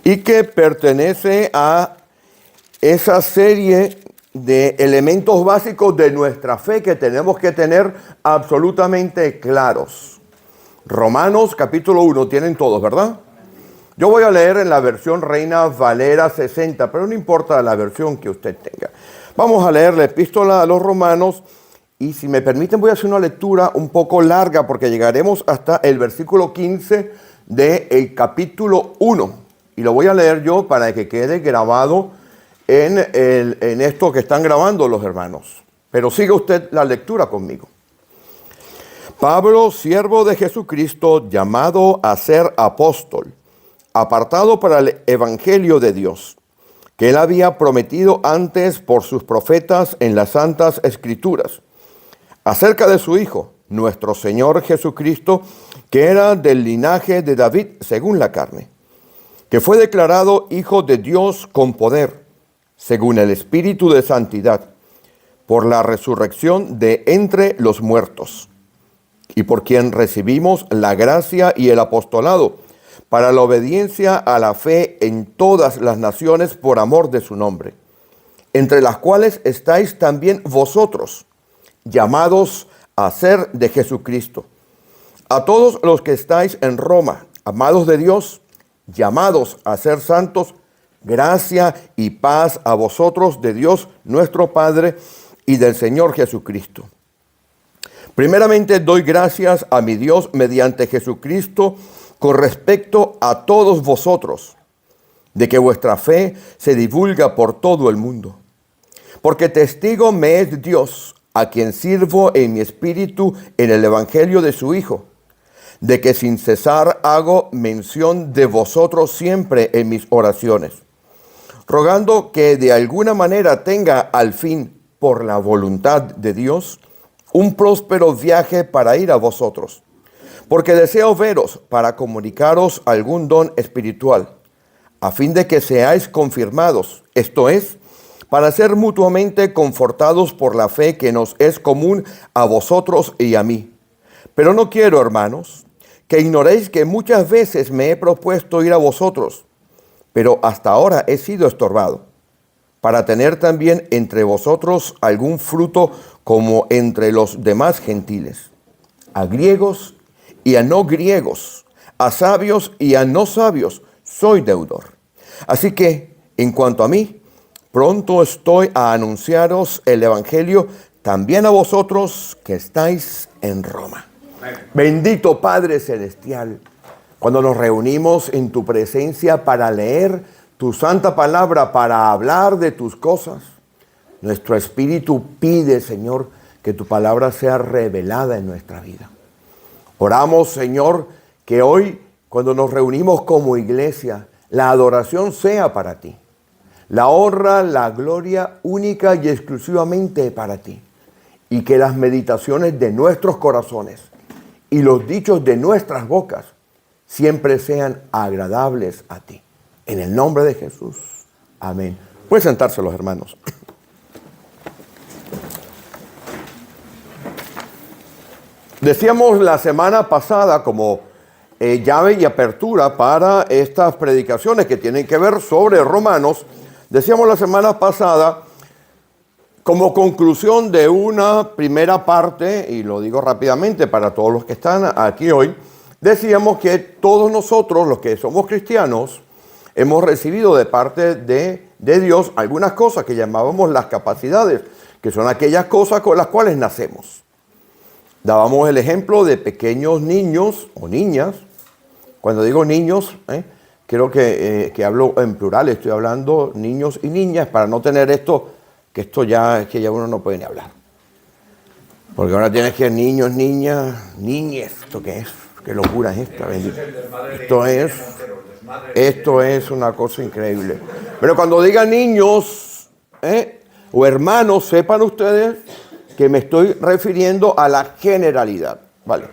y que pertenece a esa serie de elementos básicos de nuestra fe que tenemos que tener absolutamente claros. Romanos capítulo 1, tienen todos, ¿verdad? Yo voy a leer en la versión Reina Valera 60, pero no importa la versión que usted tenga. Vamos a leer la epístola a los romanos y si me permiten voy a hacer una lectura un poco larga porque llegaremos hasta el versículo 15 del capítulo 1. Y lo voy a leer yo para que quede grabado en esto que están grabando los hermanos. Pero siga usted la lectura conmigo. Pablo, siervo de Jesucristo, llamado a ser apóstol, apartado para el evangelio de Dios, que él había prometido antes por sus profetas en las santas escrituras, acerca de su Hijo, nuestro Señor Jesucristo, que era del linaje de David según la carne, que fue declarado Hijo de Dios con poder, según el Espíritu de santidad, por la resurrección de entre los muertos, y por quien recibimos la gracia y el apostolado, para la obediencia a la fe en todas las naciones por amor de su nombre, entre las cuales estáis también vosotros, llamados a ser de Jesucristo. A todos los que estáis en Roma, amados de Dios, llamados a ser santos, gracia y paz a vosotros de Dios nuestro Padre y del Señor Jesucristo. Primeramente doy gracias a mi Dios mediante Jesucristo con respecto a todos vosotros, de que vuestra fe se divulga por todo el mundo. Porque testigo me es Dios, a quien sirvo en mi espíritu en el evangelio de su Hijo, de que sin cesar hago mención de vosotros siempre en mis oraciones, rogando que de alguna manera tenga al fin, por la voluntad de Dios, un próspero viaje para ir a vosotros, porque deseo veros para comunicaros algún don espiritual, a fin de que seáis confirmados, esto es, para ser mutuamente confortados por la fe que nos es común a vosotros y a mí. Pero no quiero, hermanos, que ignoréis que muchas veces me he propuesto ir a vosotros, pero hasta ahora he sido estorbado, para tener también entre vosotros algún fruto como entre los demás gentiles, a griegos y a no griegos, a sabios y a no sabios, soy deudor. Así que, en cuanto a mí, pronto estoy a anunciaros el evangelio también a vosotros que estáis en Roma. Bendito Padre Celestial, cuando nos reunimos en tu presencia para leer tu santa palabra, para hablar de tus cosas, nuestro espíritu pide, Señor, que tu palabra sea revelada en nuestra vida. Oramos, Señor, que hoy, cuando nos reunimos como iglesia, la adoración sea para ti. La honra, la gloria única y exclusivamente para ti. Y que las meditaciones de nuestros corazones y los dichos de nuestras bocas siempre sean agradables a ti. En el nombre de Jesús. Amén. Pueden sentarse los hermanos. Decíamos la semana pasada como llave y apertura para estas predicaciones que tienen que ver sobre Romanos. Decíamos la semana pasada, como conclusión de una primera parte, y lo digo rápidamente para todos los que están aquí hoy, decíamos que todos nosotros, los que somos cristianos, hemos recibido de parte de Dios algunas cosas que llamábamos las capacidades, que son aquellas cosas con las cuales nacemos. Dábamos el ejemplo de pequeños niños o niñas. Cuando digo niños, creo que hablo en plural, estoy hablando niños y niñas para no tener esto, que ya uno no puede ni hablar. Porque ahora tienes que niños, niñas, niñes, ¿esto qué es? ¿Qué locura es esta? Esto es una cosa increíble. Pero cuando diga niños o hermanos, sepan ustedes que me estoy refiriendo a la generalidad, ¿vale?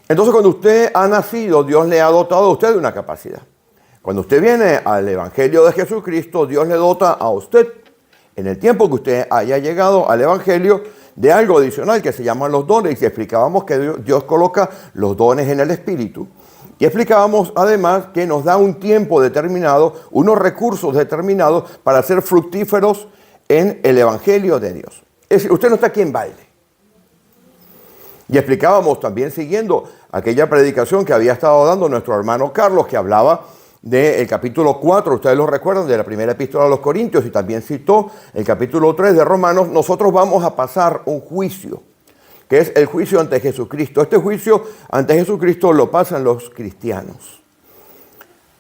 Entonces, cuando usted ha nacido, Dios le ha dotado a usted de una capacidad. Cuando usted viene al Evangelio de Jesucristo, Dios le dota a usted, en el tiempo que usted haya llegado al Evangelio, de algo adicional que se llaman los dones. Y explicábamos que Dios coloca los dones en el Espíritu Y explicábamos además que nos da un tiempo determinado, unos recursos determinados para ser fructíferos en el Evangelio de Dios. Es decir, usted no está aquí en balde. Y explicábamos también siguiendo aquella predicación que había estado dando nuestro hermano Carlos, que hablaba del capítulo 4, ustedes lo recuerdan, de la primera epístola a los Corintios, y también citó el capítulo 3 de Romanos. Nosotros vamos a pasar un juicio, que es el juicio ante Jesucristo. Este juicio ante Jesucristo lo pasan los cristianos.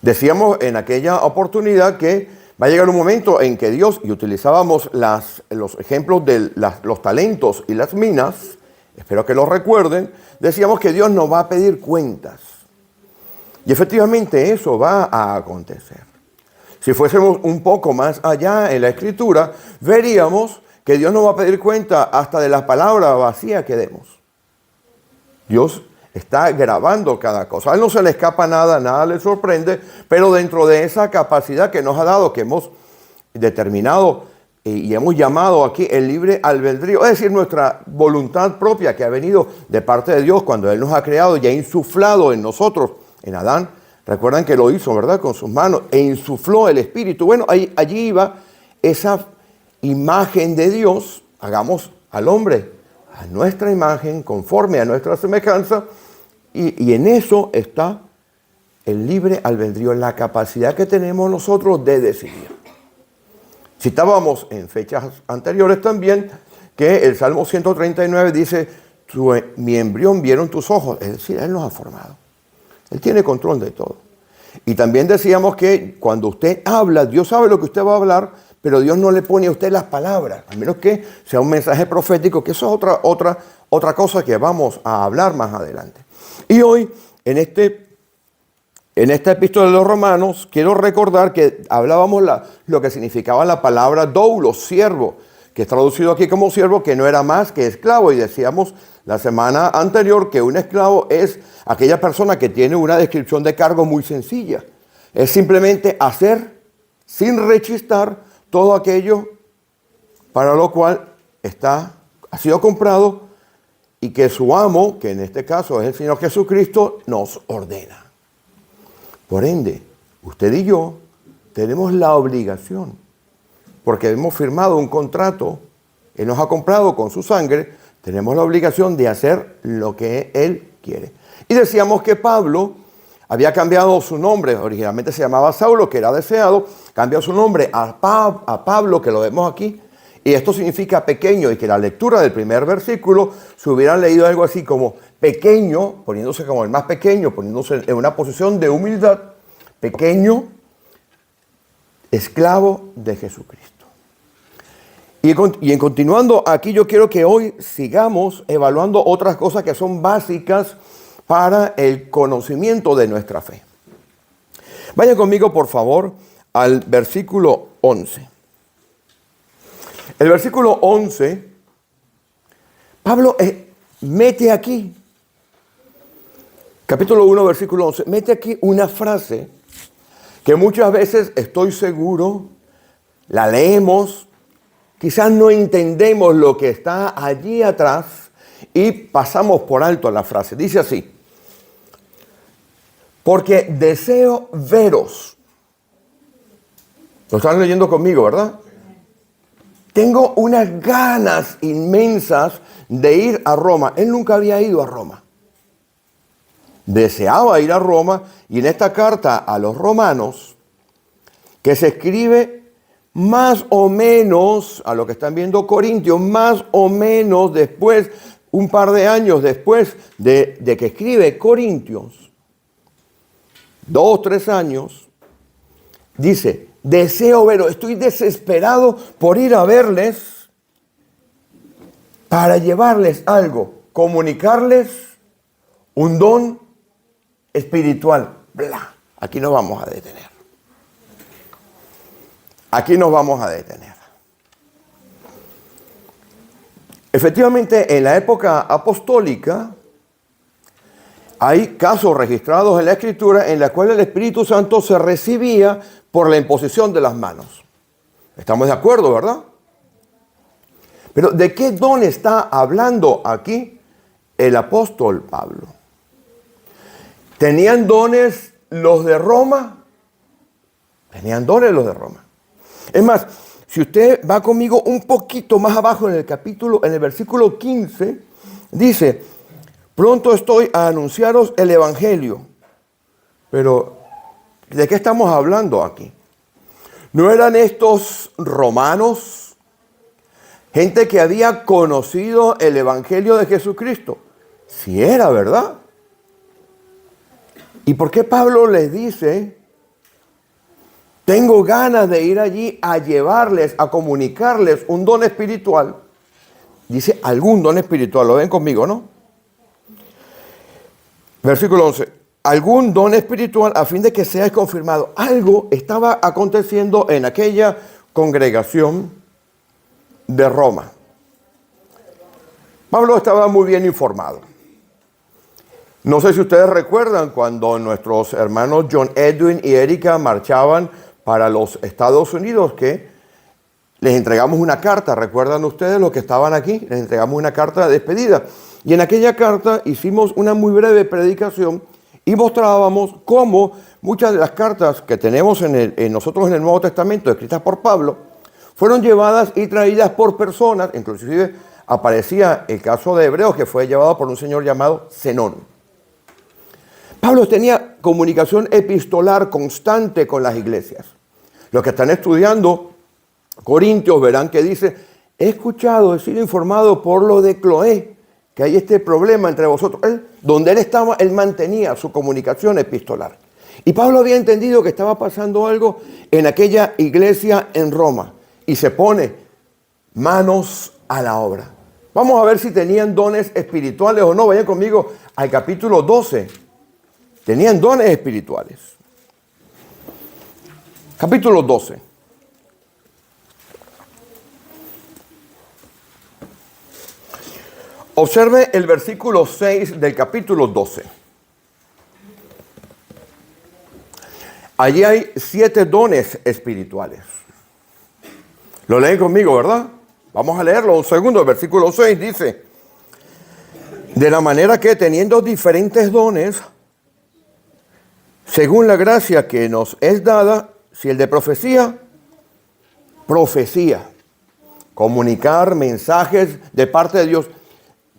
Decíamos en aquella oportunidad que va a llegar un momento en que Dios, y utilizábamos los ejemplos de los talentos y las minas, espero que lo recuerden, decíamos que Dios nos va a pedir cuentas. Y efectivamente eso va a acontecer. Si fuésemos un poco más allá en la Escritura, veríamos que Dios nos va a pedir cuenta hasta de las palabras vacías que demos. Dios está grabando cada cosa. A Él no se le escapa nada, nada le sorprende, pero dentro de esa capacidad que nos ha dado, que hemos determinado y hemos llamado aquí el libre albedrío, es decir, nuestra voluntad propia que ha venido de parte de Dios cuando Él nos ha creado y ha insuflado en nosotros, en Adán, recuerdan que lo hizo, ¿verdad?, con sus manos, e insufló el Espíritu. Bueno, allí iba esa imagen de Dios, hagamos al hombre a nuestra imagen, conforme a nuestra semejanza, y en eso está el libre albedrío, la capacidad que tenemos nosotros de decidir. Citábamos en fechas anteriores también que el Salmo 139 dice, mi embrión vieron tus ojos, es decir, Él nos ha formado. Él tiene control de todo. Y también decíamos que cuando usted habla, Dios sabe lo que usted va a hablar, pero Dios no le pone a usted las palabras, a menos que sea un mensaje profético, que eso es otra cosa que vamos a hablar más adelante. Y hoy, en esta epístola de los Romanos, quiero recordar que hablábamos lo que significaba la palabra doulos, siervo, que es traducido aquí como siervo, que no era más que esclavo. Y decíamos la semana anterior que un esclavo es aquella persona que tiene una descripción de cargo muy sencilla. Es simplemente hacer, sin rechistar, todo aquello para lo cual ha sido comprado y que su amo, que en este caso es el Señor Jesucristo, nos ordena. Por ende, usted y yo tenemos la obligación, porque hemos firmado un contrato, Él nos ha comprado con su sangre, tenemos la obligación de hacer lo que Él quiere. Y decíamos que Pablo había cambiado su nombre, originalmente se llamaba Saulo, que era deseado, cambió su nombre a Pablo, que lo vemos aquí, y esto significa pequeño, y que la lectura del primer versículo se hubiera leído algo así como pequeño, poniéndose como el más pequeño, poniéndose en una posición de humildad, pequeño, esclavo de Jesucristo. Y en continuando aquí, yo quiero que hoy sigamos evaluando otras cosas que son básicas para el conocimiento de nuestra fe. Vaya conmigo, por favor, al versículo 11. El versículo 11, Pablo mete aquí, capítulo 1, versículo 11, mete aquí una frase que muchas veces, estoy seguro, la leemos, quizás no entendemos lo que está allí atrás y pasamos por alto la frase. Dice así, porque deseo veros. Lo están leyendo conmigo, ¿verdad? Tengo unas ganas inmensas de ir a Roma. Él nunca había ido a Roma. Deseaba ir a Roma, y en esta carta a los romanos, que se escribe más o menos, a lo que están viendo Corintios, más o menos después, un par de años después de que escribe Corintios, 2, 3 años, dice, deseo veros, estoy desesperado por ir a verles para llevarles algo, comunicarles un don espiritual. Bla. Aquí nos vamos a detener. Aquí nos vamos a detener. Efectivamente, en la época apostólica, hay casos registrados en la Escritura en la cual el Espíritu Santo se recibía por la imposición de las manos. ¿Estamos de acuerdo, verdad? Pero ¿de qué don está hablando aquí el apóstol Pablo? ¿Tenían dones los de Roma? Tenían dones los de Roma. Es más, si usted va conmigo un poquito más abajo en el versículo 15, dice, pronto estoy a anunciaros el evangelio. Pero, ¿de qué estamos hablando aquí? ¿No eran estos romanos? Gente que había conocido el evangelio de Jesucristo. Sí era, ¿verdad? ¿Y por qué Pablo les dice, tengo ganas de ir allí a llevarles, a comunicarles un don espiritual? Dice, algún don espiritual, lo ven conmigo, ¿no? Versículo 11, algún don espiritual a fin de que seáis confirmado. Algo estaba aconteciendo en aquella congregación de Roma. Pablo estaba muy bien informado. No sé si ustedes recuerdan cuando nuestros hermanos John Edwin y Erika marchaban para los Estados Unidos, que les entregamos una carta. ¿Recuerdan ustedes los que estaban aquí? Les entregamos una carta de despedida. Y en aquella carta hicimos una muy breve predicación y mostrábamos cómo muchas de las cartas que tenemos nosotros en el Nuevo Testamento, escritas por Pablo, fueron llevadas y traídas por personas. Inclusive aparecía el caso de Hebreos, que fue llevado por un señor llamado Zenón. Pablo tenía comunicación epistolar constante con las iglesias. Los que están estudiando Corintios verán que dice, he escuchado, he sido informado por lo de Cloé, que hay este problema entre vosotros. Donde él estaba, él mantenía su comunicación epistolar. Y Pablo había entendido que estaba pasando algo en aquella iglesia en Roma. Y se pone manos a la obra. Vamos a ver si tenían dones espirituales o no. Vayan conmigo al capítulo 12. Tenían dones espirituales. Capítulo 12. Observe el versículo 6 del capítulo 12. Allí hay 7 dones espirituales. Lo leen conmigo, ¿verdad? Vamos a leerlo un segundo. El versículo 6 dice, de la manera que teniendo diferentes dones, según la gracia que nos es dada, si el de profecía, profecía. Comunicar mensajes de parte de Dios.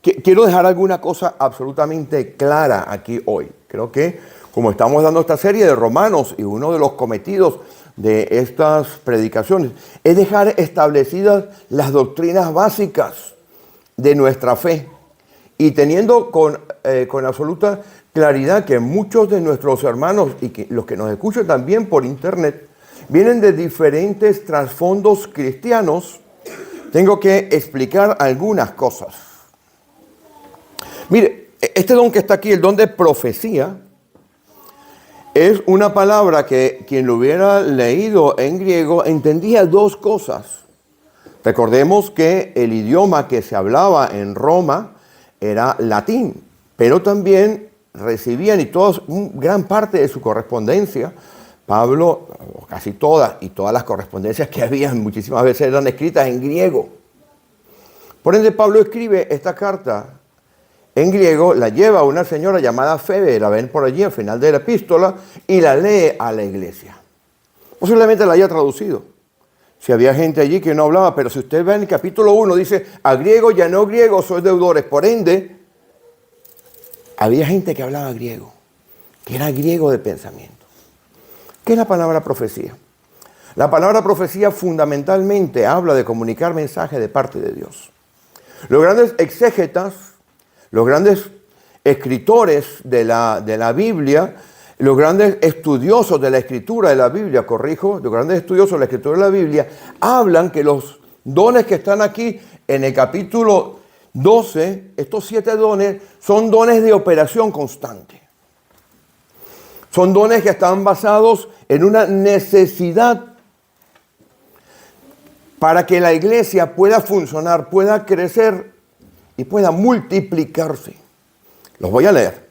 Quiero dejar alguna cosa absolutamente clara aquí hoy. Creo que como estamos dando esta serie de Romanos y uno de los cometidos de estas predicaciones es dejar establecidas las doctrinas básicas de nuestra fe. Y teniendo con absoluta claridad que muchos de nuestros hermanos y que los que nos escuchan también por internet vienen de diferentes trasfondos cristianos, tengo que explicar algunas cosas. Mire, este don que está aquí, el don de profecía, es una palabra que quien lo hubiera leído en griego entendía dos cosas. Recordemos que el idioma que se hablaba en Roma era latín, pero también recibían, y gran parte de su correspondencia, Pablo, casi todas, y todas las correspondencias que había, muchísimas veces eran escritas en griego. Por ende, Pablo escribe esta carta en griego, la lleva a una señora llamada Febe, la ven por allí al final de la epístola, y la lee a la iglesia. Posiblemente la haya traducido, si había gente allí que no hablaba, pero si usted ve en el capítulo 1, dice, a griego y a no griego sois deudores. Por ende, había gente que hablaba griego, que era griego de pensamiento. ¿Qué es la palabra profecía? La palabra profecía fundamentalmente habla de comunicar mensajes de parte de Dios. Los grandes exégetas, los grandes escritores de la Biblia, los grandes estudiosos de la escritura de la Biblia, los grandes estudiosos de la escritura de la Biblia, hablan que los dones que están aquí en el capítulo 12, estos 7 dones, son dones de operación constante. Son dones que están basados en una necesidad para que la iglesia pueda funcionar, pueda crecer y pueda multiplicarse. Los voy a leer.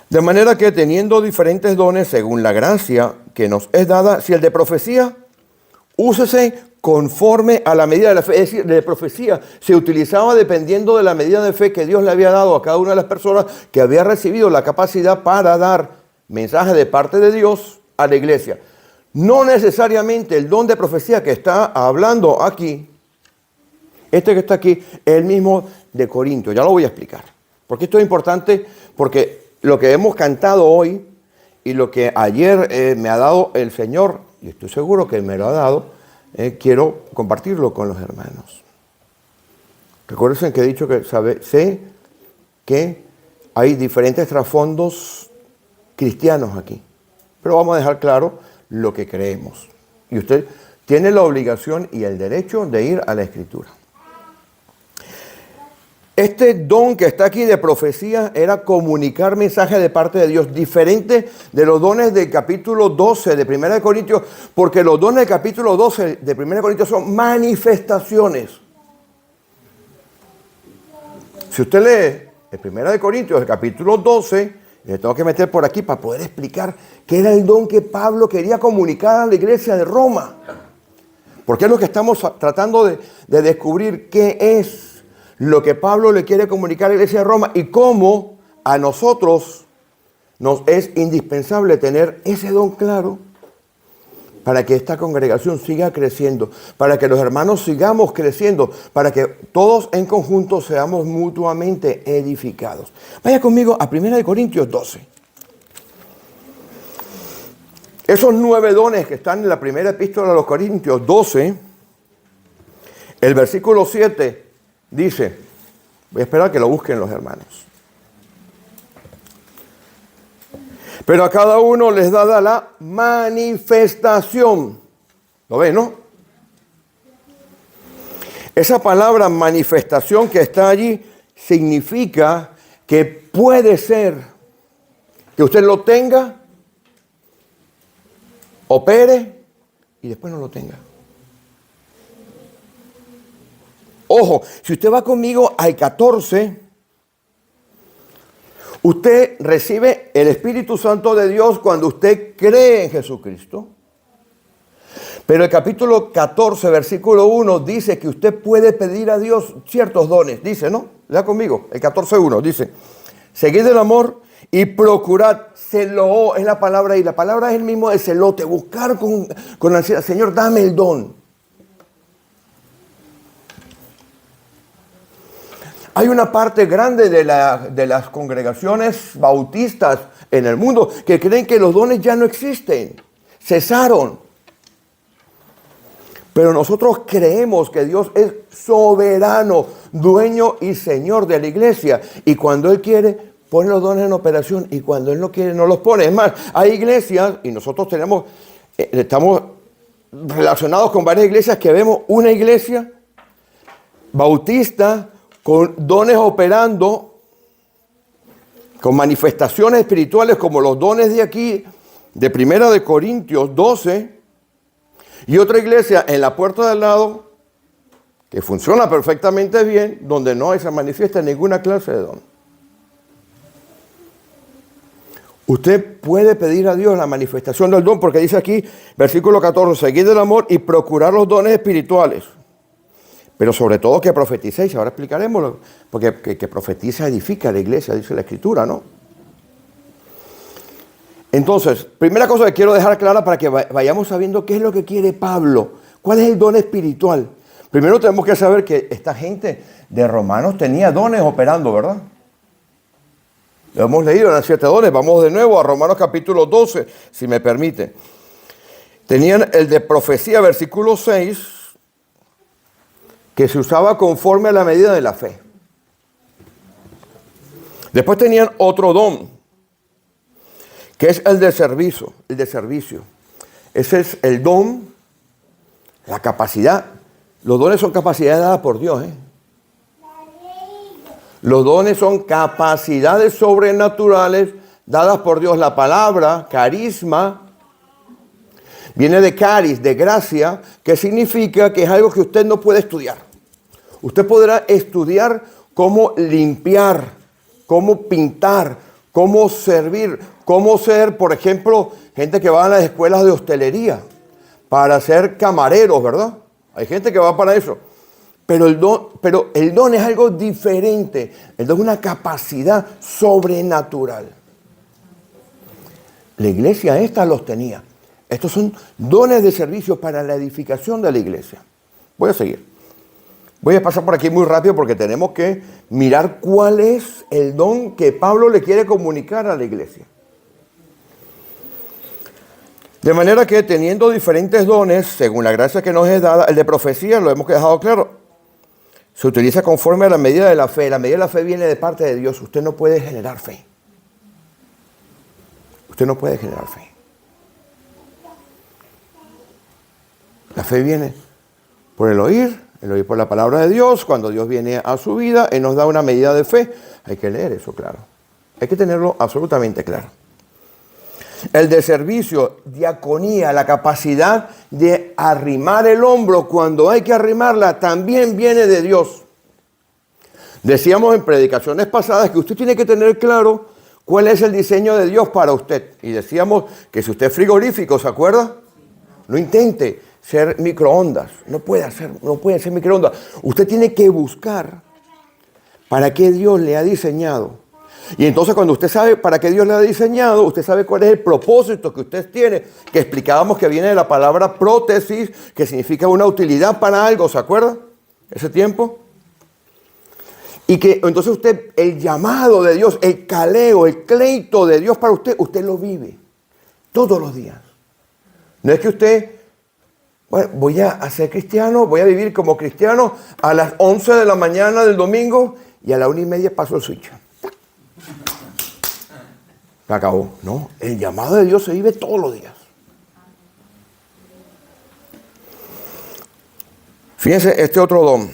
De manera que teniendo diferentes dones según la gracia que nos es dada, si el de profecía, úsese conforme a la medida de la fe, es decir, de profecía. Se utilizaba dependiendo de la medida de fe que Dios le había dado a cada una de las personas que había recibido la capacidad para dar mensaje de parte de Dios a la iglesia. No necesariamente el don de profecía que está hablando aquí, este que está aquí, es el mismo de Corintios. Ya lo voy a explicar. Porque esto es importante, porque lo que hemos cantado hoy y lo que ayer me ha dado el Señor, y estoy seguro que me lo ha dado, quiero compartirlo con los hermanos. Recuerden que he dicho que sé que hay diferentes trasfondos cristianos aquí, pero vamos a dejar claro lo que creemos. Y usted tiene la obligación y el derecho de ir a la Escritura. Este don que está aquí de profecía era comunicar mensajes de parte de Dios, diferente de los dones del capítulo 12 de 1 Corintios, porque los dones del capítulo 12 de 1 Corintios son manifestaciones. Si usted lee el 1 Corintios, el capítulo 12, le tengo que meter por aquí para poder explicar qué era el don que Pablo quería comunicar a la iglesia de Roma. Porque es lo que estamos tratando de descubrir, qué es lo que Pablo le quiere comunicar a la iglesia de Roma y cómo a nosotros nos es indispensable tener ese don claro para que esta congregación siga creciendo, para que los hermanos sigamos creciendo, para que todos en conjunto seamos mutuamente edificados. Vaya conmigo a 1 Corintios 12. Esos 9 dones que están en la primera epístola de los Corintios 12, el versículo 7 dice, voy a esperar que lo busquen los hermanos. Pero a cada uno les da la manifestación. ¿Lo ven, no? Esa palabra manifestación que está allí significa que puede ser que usted lo tenga, opere y después no lo tenga. Ojo, si usted va conmigo al 14, usted recibe el Espíritu Santo de Dios cuando usted cree en Jesucristo. Pero el capítulo 14, versículo 1, dice que usted puede pedir a Dios ciertos dones. Dice, ¿no? Lea conmigo, el 14.1, dice, seguid el amor y procurad, celo, es la palabra, y la palabra es el mismo de celote, buscar con ansiedad, Señor, dame el don. Hay una parte grande de las congregaciones bautistas en el mundo que creen que los dones ya no existen, cesaron. Pero nosotros creemos que Dios es soberano, dueño y señor de la iglesia. Y cuando Él quiere, pone los dones en operación. Y cuando Él no quiere, no los pone. Es más, hay iglesias, y nosotros estamos relacionados con varias iglesias, que vemos una iglesia bautista con dones operando, con manifestaciones espirituales como los dones de aquí, de 1 Corintios 12, y otra iglesia en la puerta de al lado, que funciona perfectamente bien, donde no se manifiesta ninguna clase de don. Usted puede pedir a Dios la manifestación del don, porque dice aquí, versículo 14, seguid el amor y procurar los dones espirituales. Pero sobre todo que profeticéis, ahora explicaremos, porque que profetiza edifica la iglesia, dice la Escritura, ¿no? Entonces, primera cosa que quiero dejar clara para que vayamos sabiendo qué es lo que quiere Pablo, cuál es el don espiritual. Primero tenemos que saber que esta gente de Romanos tenía dones operando, ¿verdad? Lo hemos leído, eran 7 dones. Vamos de nuevo a Romanos capítulo 12, si me permite. Tenían el de profecía, versículo 6, que se usaba conforme a la medida de la fe. Después tenían otro don, que es el de servicio. Ese es el don, la capacidad. Los dones son capacidades dadas por Dios, Los dones son capacidades sobrenaturales dadas por Dios. La palabra carisma viene de caris, de gracia, que significa que es algo que usted no puede estudiar. Usted podrá estudiar cómo limpiar, cómo pintar, cómo servir, cómo ser, por ejemplo, gente que va a las escuelas de hostelería para ser camareros, ¿verdad? Hay gente que va para eso. Pero el don es algo diferente. El don es una capacidad sobrenatural. La iglesia esta los tenía. Estos son dones de servicio para la edificación de la iglesia. Voy a seguir. Voy a pasar por aquí muy rápido porque tenemos que mirar cuál es el don que Pablo le quiere comunicar a la iglesia. De manera que teniendo diferentes dones, según la gracia que nos es dada, el de profecía, lo hemos dejado claro, se utiliza conforme a la medida de la fe. La medida de la fe viene de parte de Dios. Usted no puede generar fe. Usted no puede generar fe. La fe viene por el oír por la palabra de Dios. Cuando Dios viene a su vida, Él nos da una medida de fe. Hay que leer eso, claro. Hay que tenerlo absolutamente claro. El de servicio, diaconía, la capacidad de arrimar el hombro cuando hay que arrimarla, también viene de Dios. Decíamos en predicaciones pasadas que usted tiene que tener claro cuál es el diseño de Dios para usted. Y decíamos que si usted es frigorífico, ¿se acuerda? No intente ser microondas. No puede ser microondas. Usted tiene que buscar para qué Dios le ha diseñado. Y entonces cuando usted sabe para qué Dios le ha diseñado, usted sabe cuál es el propósito que usted tiene, que explicábamos que viene de la palabra prótesis, que significa una utilidad para algo, ¿se acuerda? Ese tiempo. Y que entonces usted, el llamado de Dios, el caleo, el pleito de Dios para usted, usted lo vive todos los días. No es que usted, bueno, voy a ser cristiano, voy a vivir como cristiano a las 11 de la mañana del domingo y a la 1:30 paso el switch. Se acabó. No, el llamado de Dios se vive todos los días. Fíjense, este otro don,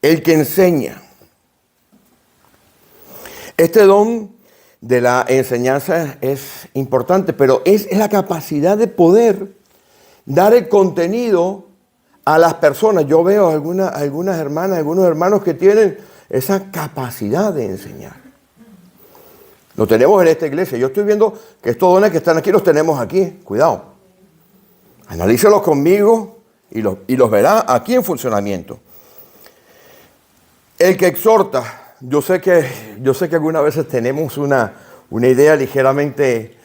el que enseña. Este don de la enseñanza es importante, pero es la capacidad de poder dar el contenido a las personas. Yo veo algunas hermanas, algunos hermanos que tienen esa capacidad de enseñar. Lo tenemos en esta iglesia. Yo estoy viendo que estos dones que están aquí los tenemos aquí. Cuidado. Analícelos conmigo y los verá aquí en funcionamiento. El que exhorta. Yo sé que algunas veces tenemos una idea ligeramente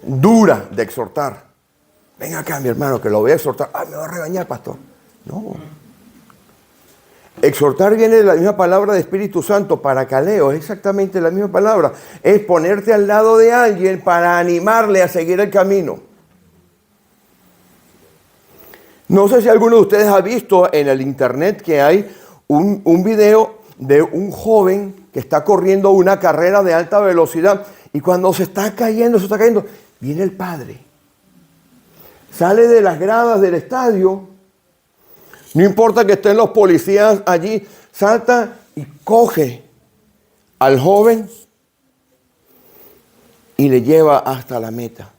dura de exhortar. Venga acá, mi hermano, que lo voy a exhortar. Me va a regañar, pastor. No. Exhortar viene de la misma palabra de Espíritu Santo, paracaleo, es exactamente la misma palabra. Es ponerte al lado de alguien para animarle a seguir el camino. No sé si alguno de ustedes ha visto en el internet que hay un video de un joven que está corriendo una carrera de alta velocidad y cuando se está cayendo, viene el padre. Sale de las gradas del estadio. No importa que estén los policías allí, salta y coge al joven y le lleva hasta la meta.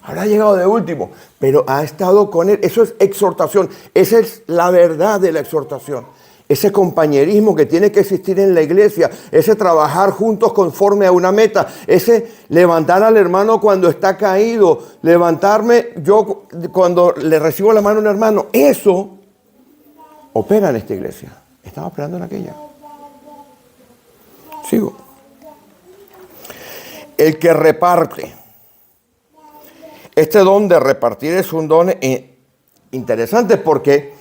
Habrá llegado de último, pero ha estado con él. Eso es exhortación. Esa es la verdad de la exhortación. Ese compañerismo que tiene que existir en la iglesia, ese trabajar juntos conforme a una meta, ese levantar al hermano cuando está caído, levantarme yo cuando le recibo la mano a un hermano, eso opera en esta iglesia. Estaba operando en aquella. Sigo. El que reparte. Este don de repartir es un don interesante porque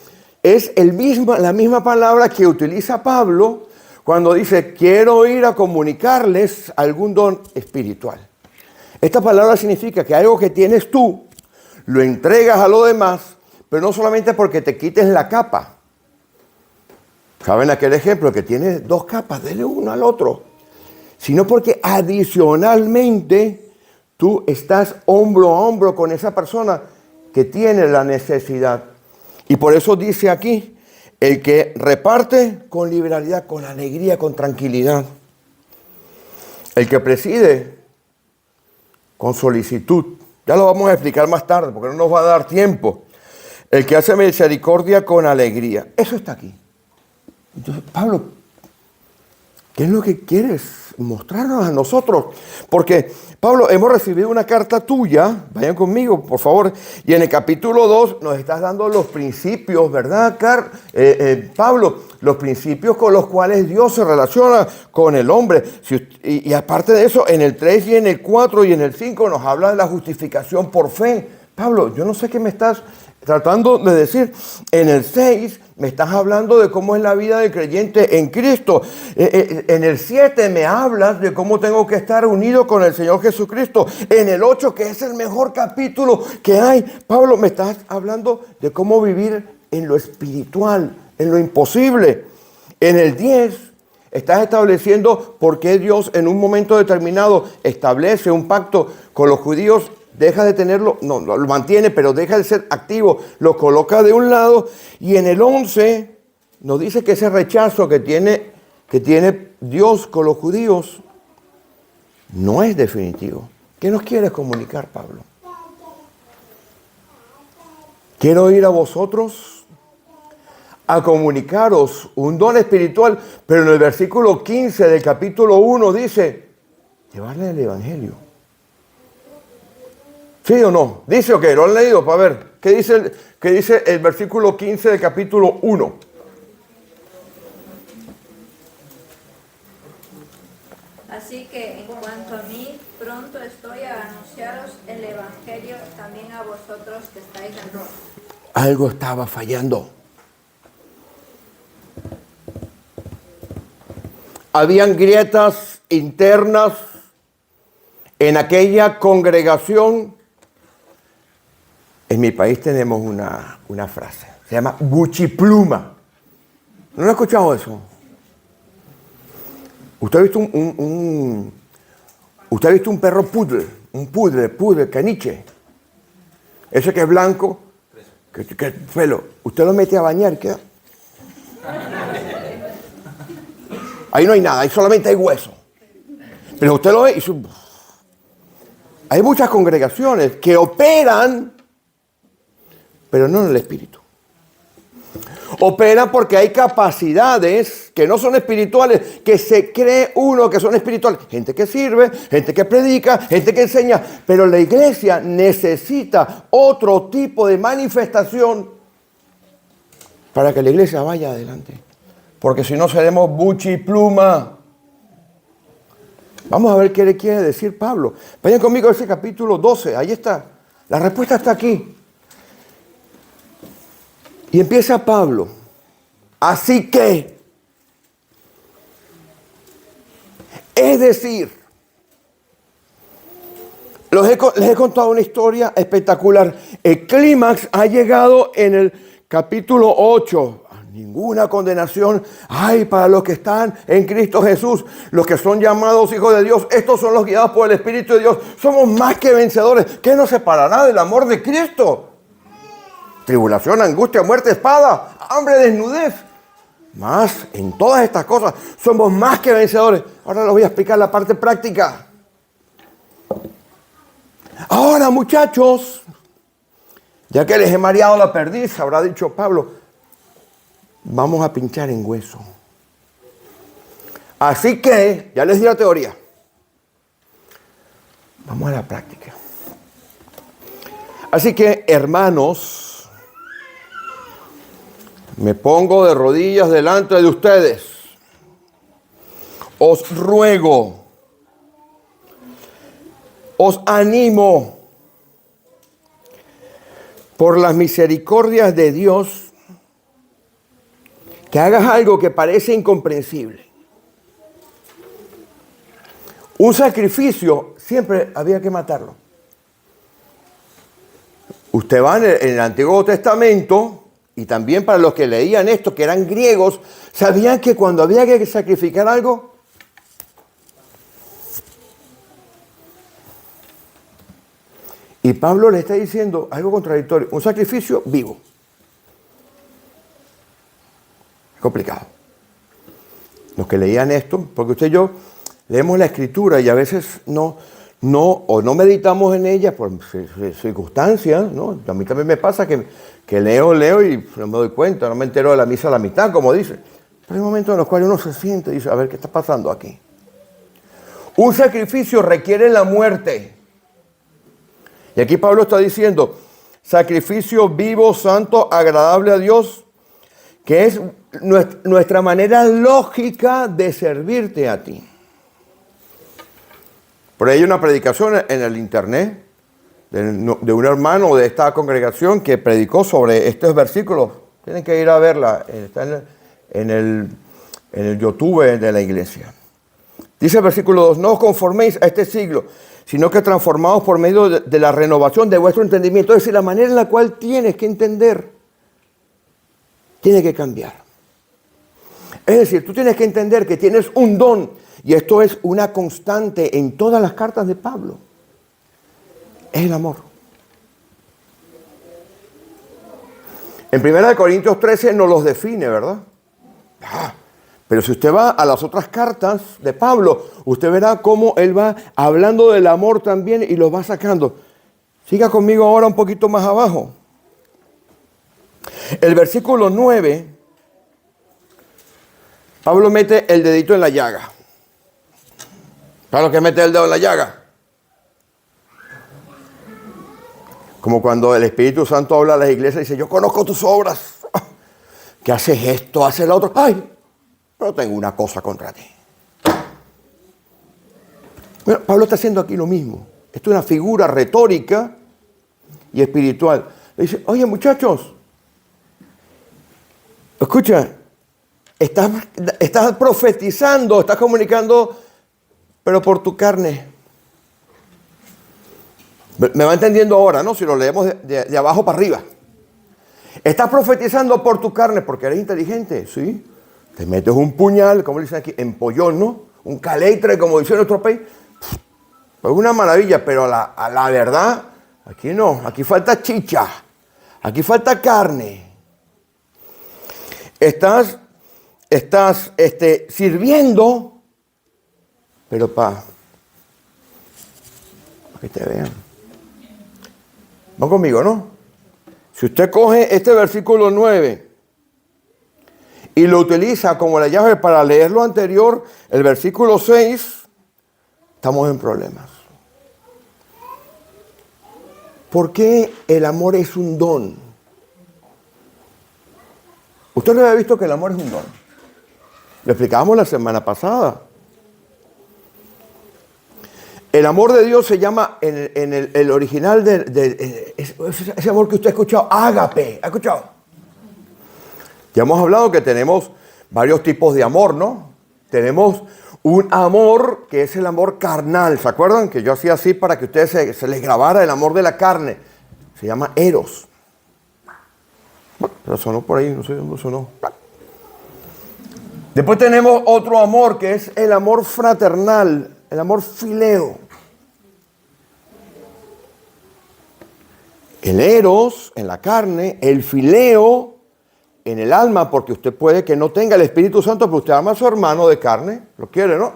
es la misma palabra que utiliza Pablo cuando dice, quiero ir a comunicarles algún don espiritual. Esta palabra significa que algo que tienes tú, lo entregas a los demás, pero no solamente porque te quites la capa. ¿Saben aquel ejemplo que tiene 2 capas? Dele uno al otro. Sino porque adicionalmente tú estás hombro a hombro con esa persona que tiene la necesidad. Y por eso dice aquí, el que reparte con liberalidad, con alegría, con tranquilidad. El que preside con solicitud. Ya lo vamos a explicar más tarde porque no nos va a dar tiempo. El que hace misericordia con alegría. Eso está aquí. Entonces, Pablo, ¿Qué es lo que quieres mostrarnos a nosotros? Porque, Pablo, hemos recibido una carta tuya, vayan conmigo, por favor, y en el capítulo 2 nos estás dando los principios, ¿verdad, Pablo? Los principios con los cuales Dios se relaciona con el hombre. Y aparte de eso, en el 3 y en el 4 y en el 5 nos habla de la justificación por fe. Pablo, yo no sé qué me estás tratando de decir. En el 6 me estás hablando de cómo es la vida del creyente en Cristo. En el 7 me hablas de cómo tengo que estar unido con el Señor Jesucristo. En el 8, que es el mejor capítulo que hay, Pablo, me estás hablando de cómo vivir en lo espiritual, en lo imposible. En el 10 estás estableciendo por qué Dios en un momento determinado establece un pacto con los judíos. Deja de tenerlo, no, lo mantiene, pero deja de ser activo, lo coloca de un lado. Y en el 11 nos dice que ese rechazo que tiene Dios con los judíos no es definitivo. ¿Qué nos quieres comunicar, Pablo? Quiero ir a vosotros a comunicaros un don espiritual, pero en el versículo 15 del capítulo 1 dice, llevarle el evangelio. ¿Sí o no? ¿Dice o qué? ¿Lo han leído? Para ver. ¿Qué dice el versículo 15 del capítulo 1? Así que en cuanto a mí, pronto estoy a anunciaros el evangelio también a vosotros que estáis en Roma. Algo estaba fallando. Habían grietas internas en aquella congregación. En mi país tenemos una frase, se llama buchipluma. ¿No lo ha escuchado eso? ¿Usted ha visto usted ha visto un perro pudre, caniche? Ese que es blanco, que pelo. Usted lo mete a bañar, ¿qué? Ahí no hay nada, ahí solamente hay hueso. Pero usted lo ve y hay muchas congregaciones que operan, pero no en el espíritu. Operan porque hay capacidades que no son espirituales, que se cree uno que son espirituales. Gente que sirve, gente que predica, gente que enseña. Pero la iglesia necesita otro tipo de manifestación para que la iglesia vaya adelante. Porque si no seremos buchipluma. Vamos a ver qué le quiere decir Pablo. Vayan conmigo a ese capítulo 12. Ahí está. La respuesta está aquí. Y empieza Pablo. Así que, es decir, les he contado una historia espectacular. El clímax ha llegado en el capítulo 8. Ninguna condenación hay para los que están en Cristo Jesús, los que son llamados hijos de Dios. Estos son los guiados por el Espíritu de Dios. Somos más que vencedores. ¿Qué nos separará del amor de Cristo? Tribulación, angustia, muerte, espada, hambre, desnudez. Más en todas estas cosas somos más que vencedores. Ahora les voy a explicar la parte práctica. Ahora, muchachos, ya que les he mareado la perdiz, habrá dicho Pablo, vamos a pinchar en hueso. Así que, ya les di la teoría. Vamos a la práctica. Así que, hermanos, me pongo de rodillas delante de ustedes. Os ruego, os animo, por las misericordias de Dios, que hagas algo que parece incomprensible. Un sacrificio siempre había que matarlo. Usted va en el Antiguo Testamento, y también para los que leían esto, que eran griegos, sabían que cuando había que sacrificar algo, y Pablo le está diciendo algo contradictorio, un sacrificio vivo. Complicado. Los que leían esto, porque usted y yo leemos la Escritura y a veces no meditamos en ella por circunstancias, ¿no? A mí también me pasa que leo y no me doy cuenta, no me entero de la misa a la mitad, como dice. Hay momentos en los cuales uno se siente y dice, a ver, ¿qué está pasando aquí? Un sacrificio requiere la muerte. Y aquí Pablo está diciendo, sacrificio vivo, santo, agradable a Dios, que es nuestra manera lógica de servirte a ti. Por ahí hay una predicación en el internet de un hermano de esta congregación que predicó sobre estos versículos. Tienen que ir a verla, está en el YouTube de la iglesia. Dice el versículo 2, no os conforméis a este siglo, sino que transformaos por medio de la renovación de vuestro entendimiento. Es decir, la manera en la cual tienes que entender, tiene que cambiar. Es decir, tú tienes que entender que tienes un don, y esto es una constante en todas las cartas de Pablo. Es el amor. En 1 Corintios 13 nos los define, ¿verdad? Pero si usted va a las otras cartas de Pablo, usted verá cómo él va hablando del amor también y lo va sacando. Siga conmigo ahora un poquito más abajo. El versículo 9, Pablo mete el dedito en la llaga. ¿Sabes lo que mete el dedo en la llaga? Como cuando el Espíritu Santo habla a las iglesias y dice, yo conozco tus obras. Que haces esto, haces lo otro. Ay, pero tengo una cosa contra ti. Bueno, Pablo está haciendo aquí lo mismo. Esto es una figura retórica y espiritual. Le dice, oye muchachos, escucha, estás profetizando, estás comunicando, pero por tu carne. Me va entendiendo ahora, ¿no? Si lo leemos de abajo para arriba. Estás profetizando por tu carne porque eres inteligente, ¿sí? Te metes un puñal, como dicen aquí, en pollón, ¿no? Un caleitre, como dice en nuestro país. Es una maravilla, pero a la verdad, aquí no. Aquí falta chicha. Aquí falta carne. Estás sirviendo, pero para que te vean. Van conmigo, ¿no? Si usted coge este versículo 9 y lo utiliza como la llave para leer lo anterior, el versículo 6, estamos en problemas. ¿Por qué el amor es un don? Usted no había visto que el amor es un don. Lo explicábamos la semana pasada. El amor de Dios se llama, en el original, ese amor que usted ha escuchado, ágape. ¿Ha escuchado? Ya hemos hablado que tenemos varios tipos de amor, ¿no? Tenemos un amor que es el amor carnal. ¿Se acuerdan? Que yo hacía así para que a ustedes se les grabara el amor de la carne. Se llama eros. Pero sonó por ahí, no sé dónde sonó. Después tenemos otro amor que es el amor fraternal. El amor fileo. El eros en la carne, el fileo en el alma, porque usted puede que no tenga el Espíritu Santo, pero usted ama a su hermano de carne, lo quiere, ¿no?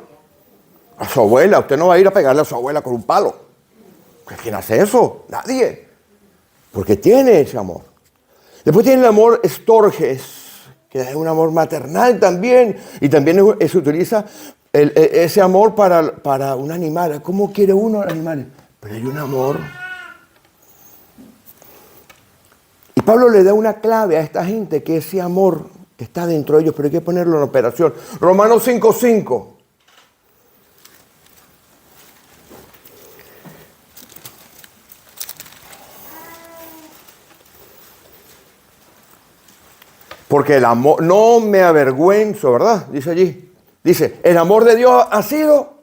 A su abuela, usted no va a ir a pegarle a su abuela con un palo. ¿Quién hace eso? Nadie. Porque tiene ese amor. Después tiene el amor estorges, que es un amor maternal también, y también se utiliza ese amor para un animal. ¿Cómo quiere uno animales? Pero hay un amor. Y Pablo le da una clave a esta gente, que ese amor está dentro de ellos, pero hay que ponerlo en operación. Romanos 5:5. Porque el amor, no me avergüenzo, ¿verdad? Dice allí. Dice, el amor de Dios ha sido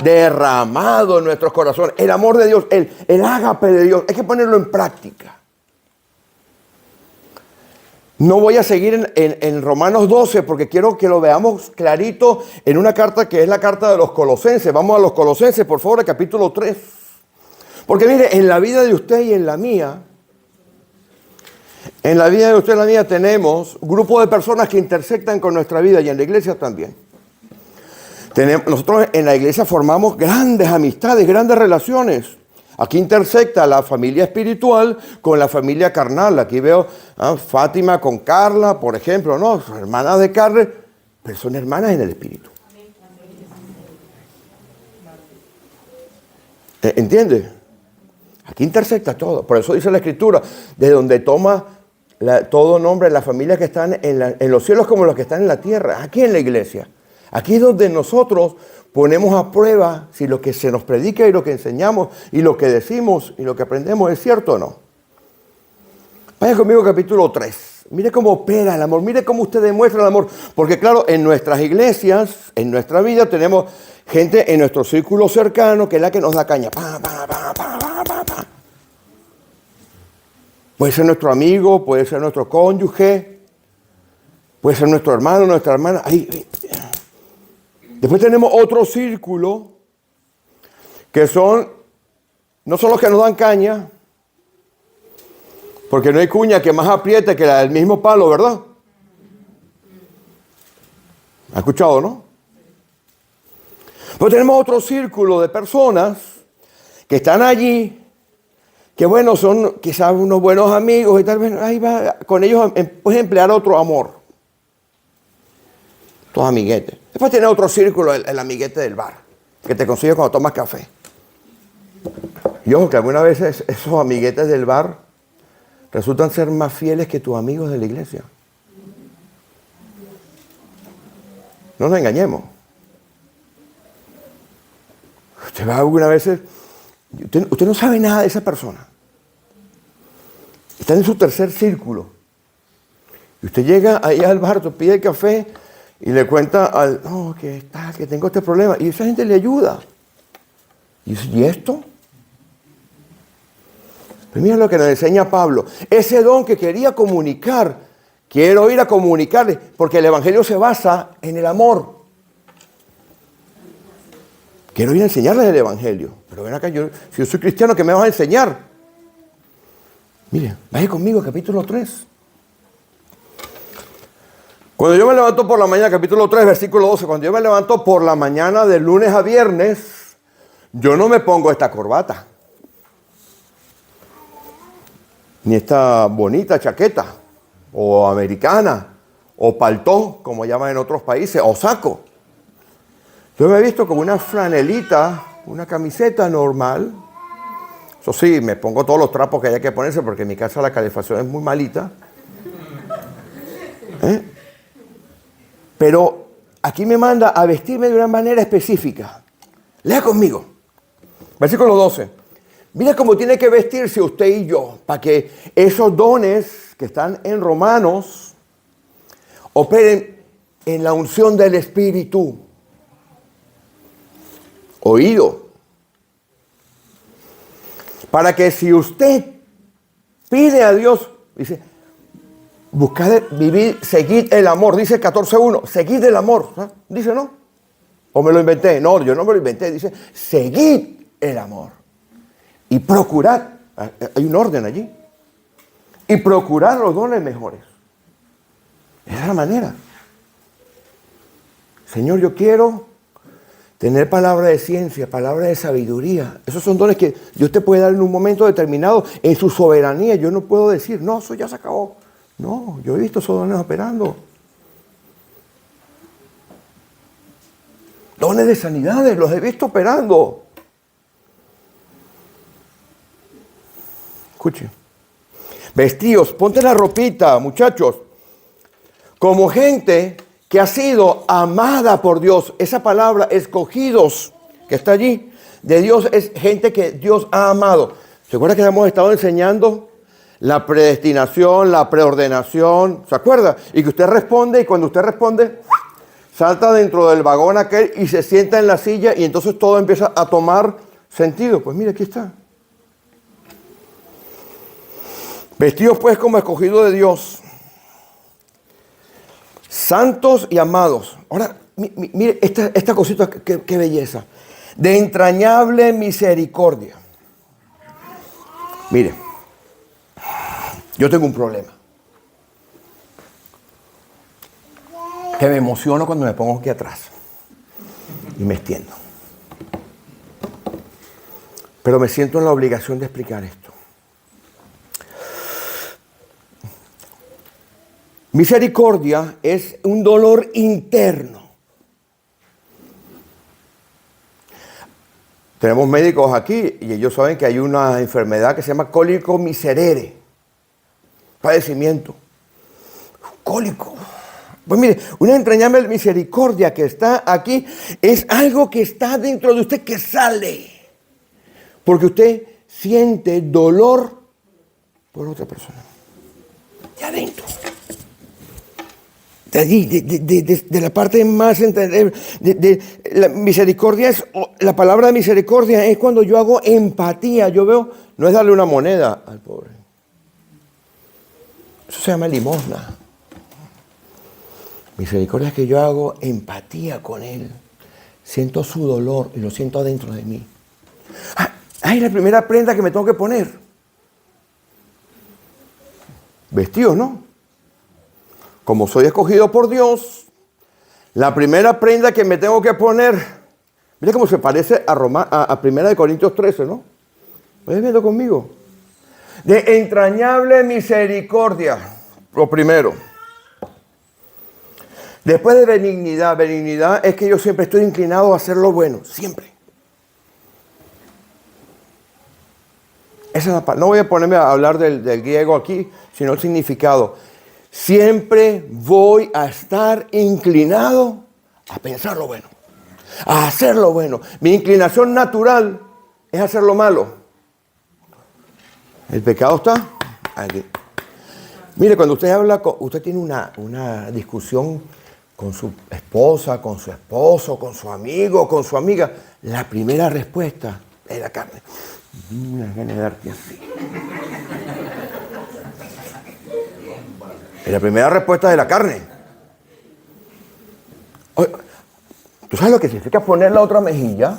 derramado en nuestros corazones. El amor de Dios, el ágape de Dios, hay que ponerlo en práctica. No voy a seguir en Romanos 12 porque quiero que lo veamos clarito en una carta que es la carta de los Colosenses. Vamos a los Colosenses, por favor, al capítulo 3. Porque mire, en la vida de usted y en la mía, tenemos un grupo de personas que intersectan con nuestra vida, y en la iglesia también. Nosotros en la iglesia formamos grandes amistades, grandes relaciones. Aquí intersecta la familia espiritual con la familia carnal. Aquí veo a Fátima con Carla, por ejemplo, ¿no? Son hermanas de carne, pero son hermanas en el espíritu. ¿Entiendes? Aquí intersecta todo. Por eso dice la Escritura, de donde toma todo nombre de las familias que están en los cielos como los que están en la tierra. Aquí en la iglesia. Aquí es donde nosotros ponemos a prueba si lo que se nos predica y lo que enseñamos y lo que decimos y lo que aprendemos es cierto o no. Vaya conmigo capítulo 3. Mire cómo opera el amor, mire cómo usted demuestra el amor. Porque claro, en nuestras iglesias, en nuestra vida, tenemos gente en nuestro círculo cercano que es la que nos da caña. Puede ser nuestro amigo, puede ser nuestro cónyuge, puede ser nuestro hermano, nuestra hermana. Ahí. Después tenemos otro círculo que no son los que nos dan caña, porque no hay cuña que más apriete que la del mismo palo, ¿verdad? ¿Ha escuchado, no? Pues tenemos otro círculo de personas que están allí, que bueno, son quizás unos buenos amigos y tal vez ahí va, con ellos puedes emplear otro amor. Tus amiguetes. Después tiene otro círculo, el amiguete del bar, que te consigues cuando tomas café. Y ojo, que algunas veces esos amiguetes del bar resultan ser más fieles que tus amigos de la iglesia. No nos engañemos. Usted va algunas veces, usted no sabe nada de esa persona. Está en su tercer círculo. Y usted llega ahí al bar, te pide el café y le cuenta que tengo este problema. Y esa gente le ayuda. Y dice, ¿y esto? Pues mira lo que nos enseña Pablo. Ese don que quería comunicar, quiero ir a comunicarle, porque el evangelio se basa en el amor. Quiero ir a enseñarles el evangelio. Pero ven acá, si yo soy cristiano, ¿qué me vas a enseñar? Mire, vaya conmigo, capítulo 3. Cuando yo me levanto por la mañana, capítulo 3, versículo 12, cuando yo me levanto por la mañana de lunes a viernes, yo no me pongo esta corbata. Ni esta bonita chaqueta, o americana, o paltó, como llaman en otros países, o saco. Yo me he visto con una franelita, una camiseta normal. Eso sí, me pongo todos los trapos que haya que ponerse, porque en mi casa la calefacción es muy malita. Pero aquí me manda a vestirme de una manera específica. Lea conmigo. Versículo 12. Mira cómo tiene que vestirse usted y yo para que esos dones que están en Romanos operen en la unción del Espíritu. Oído. Para que si usted pide a Dios, dice, buscad vivir, seguid el amor, dice 14.1, seguid el amor, ¿no? Dice, ¿no? ¿O me lo inventé? No, yo no me lo inventé, dice, seguid el amor. Y procurad, hay un orden allí, y procurad los dones mejores. Esa es la manera. Señor, yo quiero tener palabra de ciencia, palabra de sabiduría. Esos son dones que Dios te puede dar en un momento determinado, en su soberanía. Yo no puedo decir, no, eso ya se acabó. No, yo he visto esos dones operando. Dones de sanidades, los he visto operando. Escuche. Vestíos, ponte la ropita, muchachos, como gente que ha sido amada por Dios. Esa palabra, escogidos, que está allí, de Dios, es gente que Dios ha amado. ¿Se acuerda que hemos estado enseñando la predestinación, la preordenación? ¿Se acuerda? Y que usted responde, y cuando usted responde, salta dentro del vagón aquel y se sienta en la silla, y entonces todo empieza a tomar sentido. Pues mira, aquí está. Vestidos pues como escogidos de Dios, santos y amados. Ahora, mire esta cosita, qué belleza. De entrañable misericordia. Mire, yo tengo un problema. Que me emociono cuando me pongo aquí atrás. Y me extiendo. Pero me siento en la obligación de explicar esto. Misericordia es un dolor interno. Tenemos médicos aquí y ellos saben que hay una enfermedad que se llama cólico miserere. Padecimiento. Cólico. Pues mire, una entrañable misericordia que está aquí es algo que está dentro de usted que sale. Porque usted siente dolor por otra persona. De adentro. De allí, de la parte más entendible. La misericordia es, la palabra misericordia es cuando yo hago empatía. Yo veo, no es darle una moneda al pobre. Eso se llama limosna. Misericordia es que yo hago empatía con él. Siento su dolor y lo siento adentro de mí. Ay, la primera prenda que me tengo que poner. Vestido, ¿no? Como soy escogido por Dios, la primera prenda que me tengo que poner, mira cómo se parece a 1 Corintios 13, ¿no? ¿Puedes verlo conmigo? De entrañable misericordia, lo primero. Después de benignidad, benignidad es que yo siempre estoy inclinado a hacer lo bueno, siempre. Esa es la parte. No voy a ponerme a hablar del griego aquí, sino el significado. Siempre voy a estar inclinado a pensar lo bueno, a hacer lo bueno. Mi inclinación natural es hacer lo malo. El pecado está aquí. Mire, cuando usted habla, usted tiene una discusión con su esposa, con su esposo, con su amigo, con su amiga, la primera respuesta es la carne. Una gana de darte así. Es la primera respuesta de la carne. Oye, ¿tú sabes lo que significa poner la otra mejilla?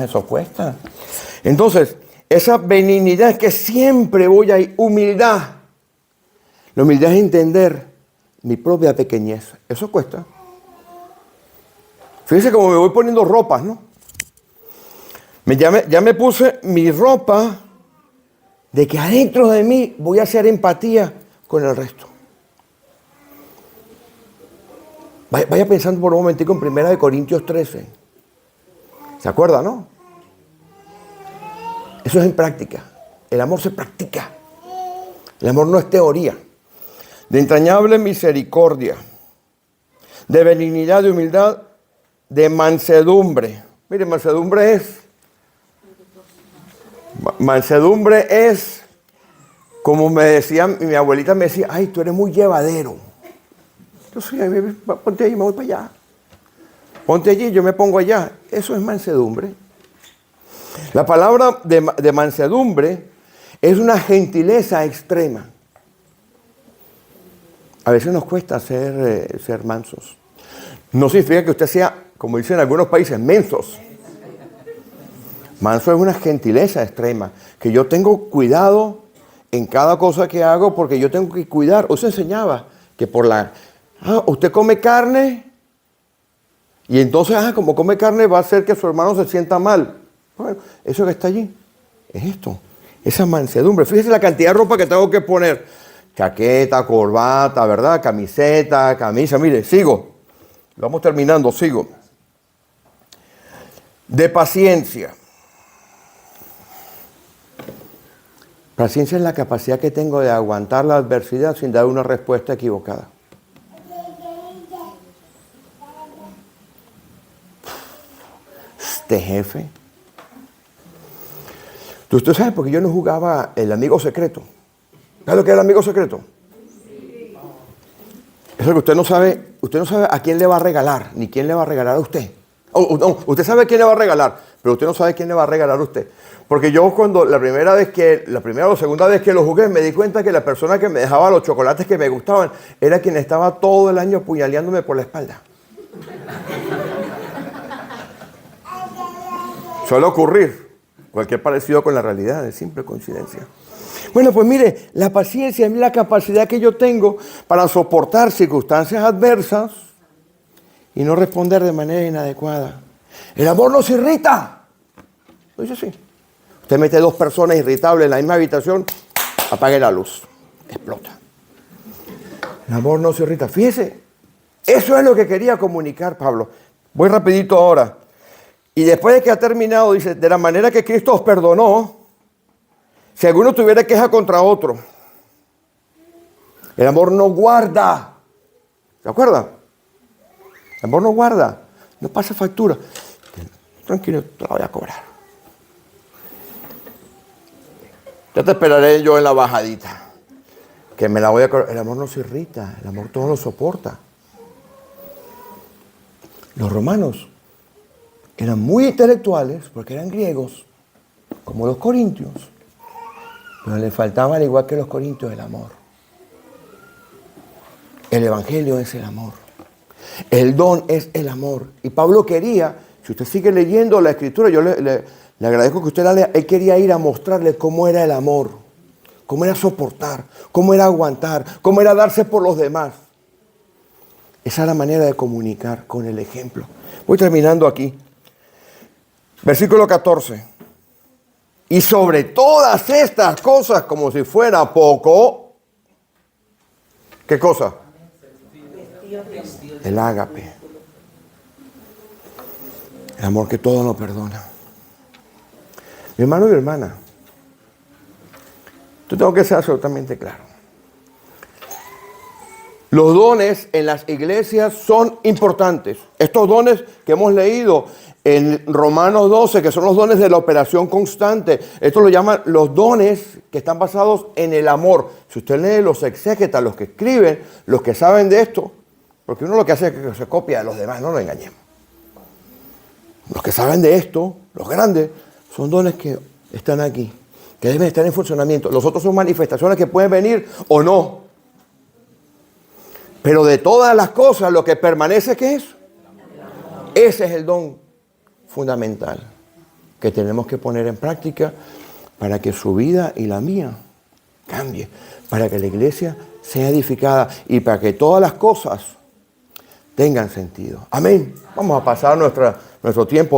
Eso cuesta. Entonces, esa benignidad es que siempre voy a ir. Humildad. La humildad es entender mi propia pequeñez. Eso cuesta. Fíjense cómo me voy poniendo ropas, ¿no? Ya me puse mi ropa de que adentro de mí voy a hacer empatía con el resto. Vaya pensando por un momentico en 1 Corintios 13. ¿Se acuerda, no? Eso es en práctica. El amor se practica. El amor no es teoría. De entrañable misericordia, de benignidad, de humildad, de mansedumbre. Mire, mansedumbre es, como me decía, mi abuelita me decía, ay, tú eres muy llevadero. Entonces, ponte allí, me voy para allá. Ponte allí, yo me pongo allá. Eso es mansedumbre. La palabra de mansedumbre es una gentileza extrema. A veces nos cuesta ser mansos. No significa que usted sea, como dicen en algunos países, mensos. Manso es una gentileza extrema, que yo tengo cuidado en cada cosa que hago porque yo tengo que cuidar. Usted enseñaba que usted come carne y entonces, como come carne va a hacer que su hermano se sienta mal. Bueno, eso que está allí es esto, esa mansedumbre. Fíjese la cantidad de ropa que tengo que poner. Chaqueta, corbata, ¿verdad? Camiseta, camisa. Mire, sigo. Vamos terminando, sigo. De paciencia. Paciencia es la capacidad que tengo de aguantar la adversidad sin dar una respuesta equivocada. Este jefe. ¿Usted sabe por qué yo no jugaba el amigo secreto? ¿Sabe lo que es el amigo secreto? Sí. Eso que usted no sabe a quién le va a regalar, ni quién le va a regalar a usted. Usted sabe quién le va a regalar, pero usted no sabe quién le va a regalar a usted. Porque yo cuando la primera o segunda vez que lo jugué, me di cuenta que la persona que me dejaba los chocolates que me gustaban era quien estaba todo el año apuñaleándome por la espalda. Suele ocurrir. Cualquier parecido con la realidad es simple coincidencia. Bueno, pues mire, la paciencia es la capacidad que yo tengo para soportar circunstancias adversas y no responder de manera inadecuada. El amor nos irrita. Lo dice así. Usted mete 2 personas irritables en la misma habitación, apague la luz. Explota. El amor no se irrita. Fíjese, eso es lo que quería comunicar Pablo. Voy rapidito ahora. Y después de que ha terminado, dice, de la manera que Cristo os perdonó, si alguno tuviera queja contra otro, el amor no guarda. ¿Se acuerdan? El amor no guarda. No pasa factura. Tranquilo, te la voy a cobrar. Ya te esperaré yo en la bajadita. Que me la voy a cobrar. El amor no se irrita. El amor todo lo soporta. Los romanos eran muy intelectuales porque eran griegos, como los corintios. Pero les faltaba, al igual que los corintios, el amor. El evangelio es el amor. El don es el amor. Y Pablo quería, si usted sigue leyendo la escritura, yo le agradezco que usted la lea, él quería ir a mostrarle cómo era el amor, cómo era soportar, cómo era aguantar, cómo era darse por los demás. Esa es la manera de comunicar, con el ejemplo. Voy terminando aquí. Versículo 14. Y sobre todas estas cosas, como si fuera poco, ¿qué cosa? El ágape. El amor que todo lo perdona. Mi hermano y mi hermana, yo tengo que ser absolutamente claro. Los dones en las iglesias son importantes. Estos dones que hemos leído en Romanos 12, que son los dones de la operación constante, esto lo llaman los dones que están basados en el amor. Si usted lee los exégetas, los que escriben, los que saben de esto, porque uno lo que hace es que se copia de los demás, no nos engañemos. Los que saben de esto, los grandes, son dones que están aquí, que deben estar en funcionamiento. Los otros son manifestaciones que pueden venir o no. Pero de todas las cosas, lo que permanece, ¿qué es? Ese es el don fundamental que tenemos que poner en práctica para que su vida y la mía cambie, para que la iglesia sea edificada y para que todas las cosas tengan sentido. Amén. Vamos a pasar nuestro tiempo.